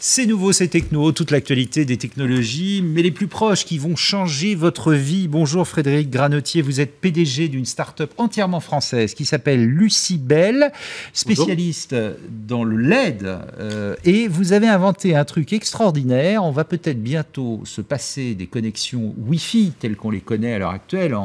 C'est nouveau, c'est techno, toute l'actualité des technologies, mais les plus proches qui vont changer votre vie. Bonjour Frédéric Granotier, vous êtes PDG d'une start-up entièrement française qui s'appelle Lucibel, spécialiste dans le LED, et vous avez inventé un truc extraordinaire. On va peut-être bientôt se passer des connexions Wi-Fi telles qu'on les connaît à l'heure actuelle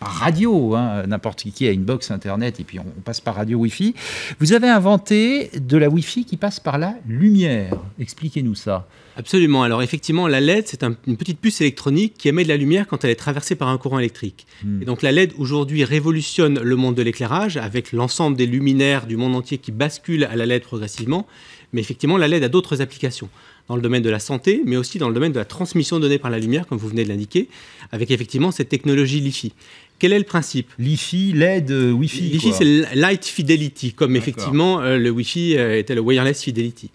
par radio. N'importe qui a une box internet et puis on passe par radio Wi-Fi. Vous avez inventé de la Wi-Fi qui passe par la lumière. Expliquez-nous ça. Absolument. Alors effectivement, la LED, c'est une petite puce électronique qui émet de la lumière quand elle est traversée par un courant électrique. Et donc la LED, aujourd'hui, révolutionne le monde de l'éclairage avec l'ensemble des luminaires du monde entier qui basculent à la LED progressivement. Mais effectivement, la LED a d'autres applications dans le domaine de la santé, mais aussi dans le domaine de la transmission de données par la lumière, comme vous venez de l'indiquer, avec effectivement cette technologie LiFi. Quel est le principe? LiFi, LED, Wi-Fi. LiFi, c'est Light Fidelity, comme effectivement le Wi-Fi était le Wireless Fidelity.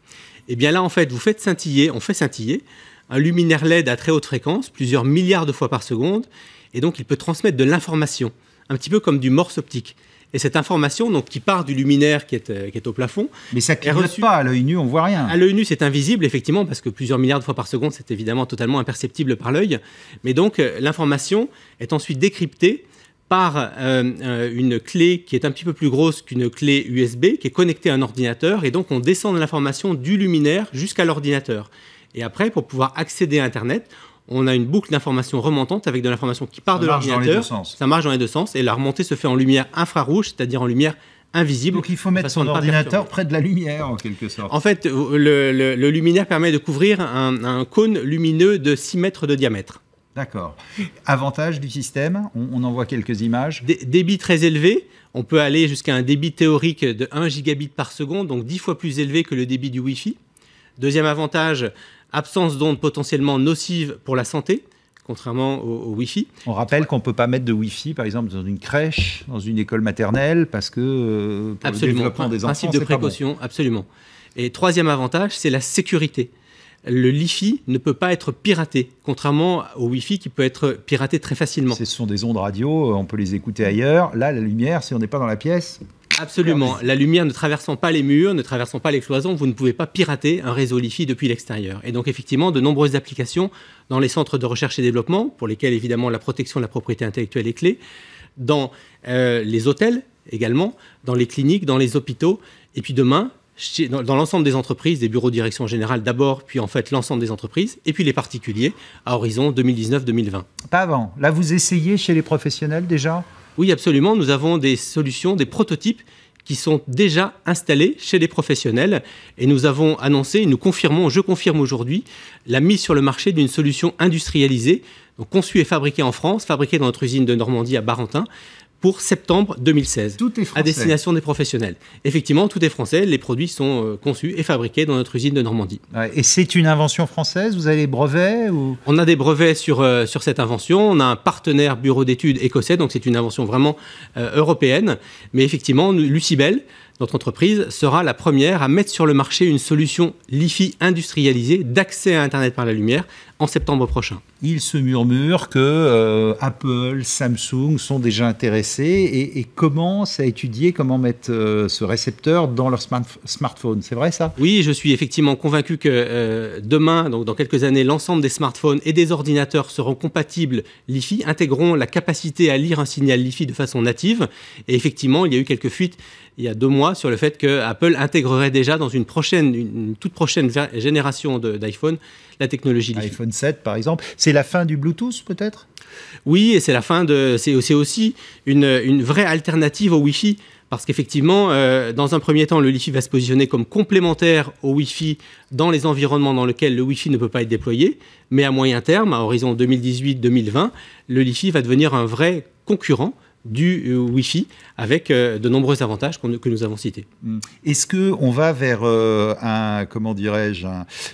Et bien là, en fait, on fait scintiller un luminaire LED à très haute fréquence, plusieurs milliards de fois par seconde, et donc il peut transmettre de l'information, un petit peu comme du morse optique. Et cette information, donc, qui part du luminaire qui est au plafond... Mais ça ne clignote pas, à l'œil nu, on ne voit rien. À l'œil nu, c'est invisible, effectivement, parce que plusieurs milliards de fois par seconde, c'est évidemment totalement imperceptible par l'œil. Mais donc, l'information est ensuite décryptée par une clé qui est un petit peu plus grosse qu'une clé USB, qui est connectée à un ordinateur, et donc on descend de l'information du luminaire jusqu'à l'ordinateur. Et après, pour pouvoir accéder à Internet, on a une boucle d'information remontante avec de l'information qui part de l'ordinateur. Ça marche dans les deux sens, et la remontée se fait en lumière infrarouge, c'est-à-dire en lumière invisible. Donc il faut mettre son ordinateur près de la lumière, en quelque sorte. En fait, le luminaire permet de couvrir un cône lumineux de 6 mètres de diamètre. D'accord. Avantage du système, on en voit quelques images. Débit très élevé, on peut aller jusqu'à un débit théorique de 1 gigabit par seconde, donc 10 fois plus élevé que le débit du Wi-Fi. Deuxième avantage, absence d'ondes potentiellement nocives pour la santé, contrairement au Wi-Fi. On rappelle qu'on ne peut pas mettre de Wi-Fi, par exemple, dans une crèche, dans une école maternelle, parce que pour le développement des enfants, principe de précaution, bon. Absolument. Et troisième avantage, c'est la sécurité. Le LiFi ne peut pas être piraté, contrairement au Wi-Fi qui peut être piraté très facilement. Ce sont des ondes radio, on peut les écouter ailleurs. Là, la lumière, si on n'est pas dans la pièce... Absolument. La lumière ne traversant pas les murs, ne traversant pas les cloisons, vous ne pouvez pas pirater un réseau LiFi depuis l'extérieur. Et donc, effectivement, de nombreuses applications dans les centres de recherche et développement, pour lesquels, évidemment, la protection de la propriété intellectuelle est clé, dans les hôtels également, dans les cliniques, dans les hôpitaux, et puis demain, dans l'ensemble des entreprises, des bureaux de direction générale d'abord, puis en fait l'ensemble des entreprises, et puis les particuliers à horizon 2019-2020. Pas avant. Là, vous essayez chez les professionnels déjà ? Oui, absolument. Nous avons des solutions, des prototypes qui sont déjà installés chez les professionnels. Et nous avons annoncé, je confirme aujourd'hui, la mise sur le marché d'une solution industrialisée, donc conçue et fabriquée en France, fabriquée dans notre usine de Normandie à Barentin, pour septembre 2016, tout est français. À destination des professionnels. Effectivement, tout est français. Les produits sont conçus et fabriqués dans notre usine de Normandie. Ouais, et c'est une invention française? Vous avez des brevets ou... On a des brevets sur cette invention. On a un partenaire bureau d'études écossais, donc c'est une invention vraiment européenne. Mais effectivement, Lucibel, notre entreprise, sera la première à mettre sur le marché une solution LiFi industrialisée d'accès à Internet par la lumière en septembre prochain. Il se murmure que Apple, Samsung sont déjà intéressés et commencent à étudier comment mettre ce récepteur dans leur smartphone. C'est vrai ça? Oui, je suis effectivement convaincu que demain, donc dans quelques années, l'ensemble des smartphones et des ordinateurs seront compatibles LiFi, intégreront la capacité à lire un signal LiFi de façon native. Et effectivement, il y a eu quelques fuites il y a 2 mois sur le fait que Apple intégrerait déjà dans une toute prochaine génération d'iPhone la technologie LiFi. iPhone 7 par exemple. C'est la fin du Bluetooth peut-être? Oui, et c'est la fin c'est aussi une vraie alternative au Wi-Fi. Parce qu'effectivement, dans un premier temps, le LiFi va se positionner comme complémentaire au Wi-Fi dans les environnements dans lesquels le Wi-Fi ne peut pas être déployé. Mais à moyen terme, à horizon 2018-2020, le LiFi va devenir un vrai concurrent du Wi-Fi avec de nombreux avantages que nous avons cités. Est-ce qu'on va vers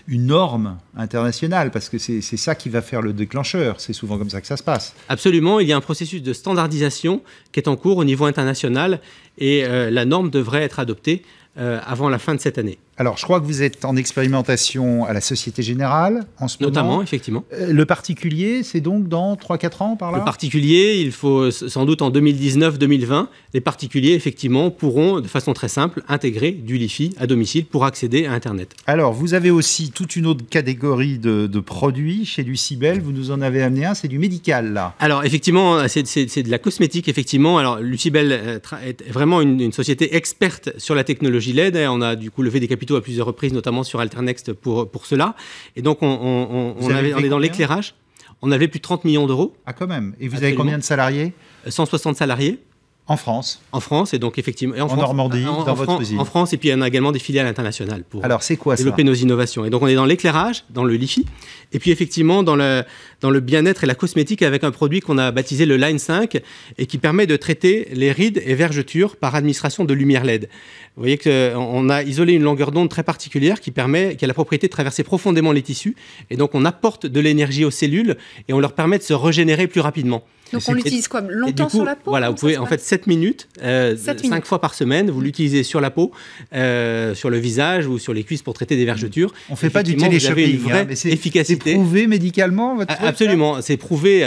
une norme internationale? Parce que c'est ça qui va faire le déclencheur. C'est souvent comme ça que ça se passe. Absolument. Il y a un processus de standardisation qui est en cours au niveau international et la norme devrait être adoptée avant la fin de cette année. Alors, je crois que vous êtes en expérimentation à la Société Générale en ce moment. Notamment, effectivement. Le particulier, c'est donc dans 3-4 ans par là? Le particulier, il faut sans doute en 2019-2020, les particuliers, effectivement, pourront de façon très simple intégrer du Li-Fi à domicile pour accéder à Internet. Alors, vous avez aussi toute une autre catégorie de produits chez Lucibel. Vous nous en avez amené un, c'est du médical, là. Alors, effectivement, c'est de la cosmétique, effectivement. Alors, Lucibel est vraiment une société experte sur la technologie LED. On a du coup levé des capitaux à plusieurs reprises, notamment sur Alternext pour cela. Et donc, on est dans l'éclairage. On avait plus de 30 millions d'euros. Ah, quand même. Et vous Absolument. avez combien de salariés? 160 salariés. En France? En France, et donc effectivement... En Normandie, dans votre usine? En France, et puis il y en a également des filiales internationales pour Alors, c'est quoi développer ça? nos innovations. Et donc, on est dans l'éclairage, dans le Li-Fi, et puis effectivement dans le bien-être et la cosmétique avec un produit qu'on a baptisé le Line 5 et qui permet de traiter les rides et vergetures par administration de lumière LED. Vous voyez qu'on a isolé une longueur d'onde très particulière qui a la propriété de traverser profondément les tissus, et donc on apporte de l'énergie aux cellules et on leur permet de se régénérer plus rapidement. Donc on l'utilise quoi, longtemps sur la peau? Voilà, vous pouvez en fait 7 minutes, 5 fois par semaine, vous l'utilisez sur la peau, sur le visage ou sur les cuisses pour traiter des vergetures. On ne fait pas du télé-shopping, mais c'est efficacité. C'est prouvé médicalement, votre truc? Absolument, c'est prouvé,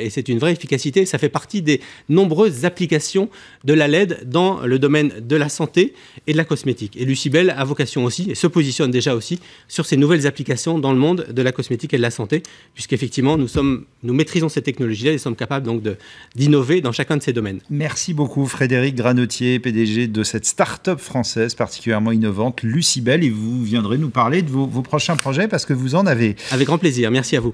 et c'est une vraie efficacité. Ça fait partie des nombreuses applications de la LED dans le domaine de la santé et de la cosmétique. Et Lucibel a vocation aussi, et se positionne déjà aussi, sur ces nouvelles applications dans le monde de la cosmétique et de la santé, puisqu'effectivement, nous maîtrisons ces technologies-là et sommes capables donc d'innover dans chacun de ces domaines. Merci beaucoup Frédéric Granotier, PDG de cette start-up française particulièrement innovante, Lucibel, et vous viendrez nous parler de vos prochains projets parce que vous en avez. Avec grand plaisir, merci à vous.